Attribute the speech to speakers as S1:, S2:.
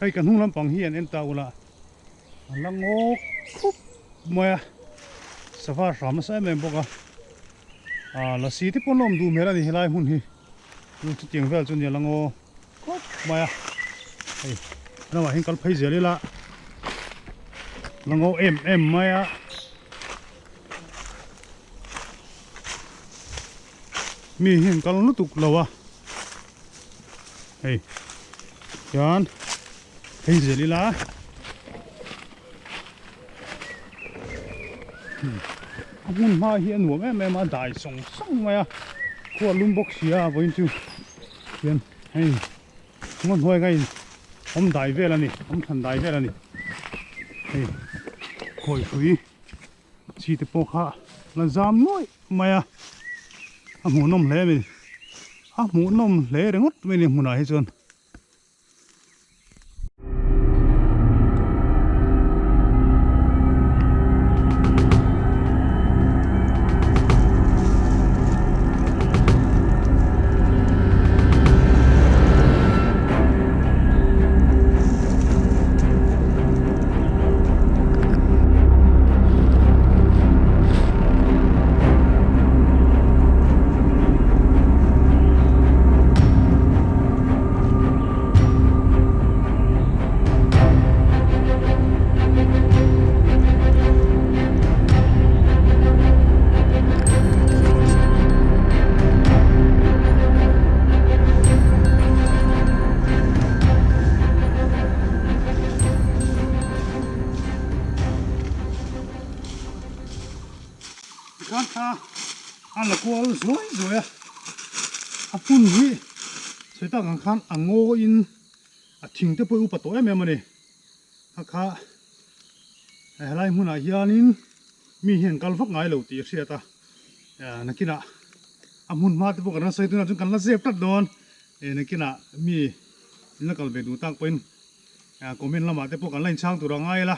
S1: hay cần hung lắm bằng hiền em tàu là ngô khúc mày safar ram sai mềm bốc là xí tiếp con lom du mẹ là đi lại hun hi du tiếng vel cho nhiều là ngô khúc mày hey nó mà hình con phải dễ là ngô em mày mi hình con lúc tục lâu hey John hay dễ là muốn mà hiện nuông em mà đại song song mày qua lùm bốc xia với chú hiện hay ngon hoài cái ông đại về là nè ông thần đại về là nè hey khôi khủy chỉ tập bốc ha là giảm nuôi mày muốn nôm lẽ mình muốn nôm lẽ để ngót mình muốn nói hết trơn ăn là qua rồi phun hi sẽ ta khăn ngô in thình tới bôi upat tối em mà này khá lại muốn hiền in mi hiền cal phắc ngay lâu tiệt xe ta nãy kia muốn mà tới bôi cái xây tụi nó chúng cần là dẹp tắt đòn nãy kia mi nó cal về đủ tăng quên comment là mà tới bôi cái lên sang tụi nó ngay là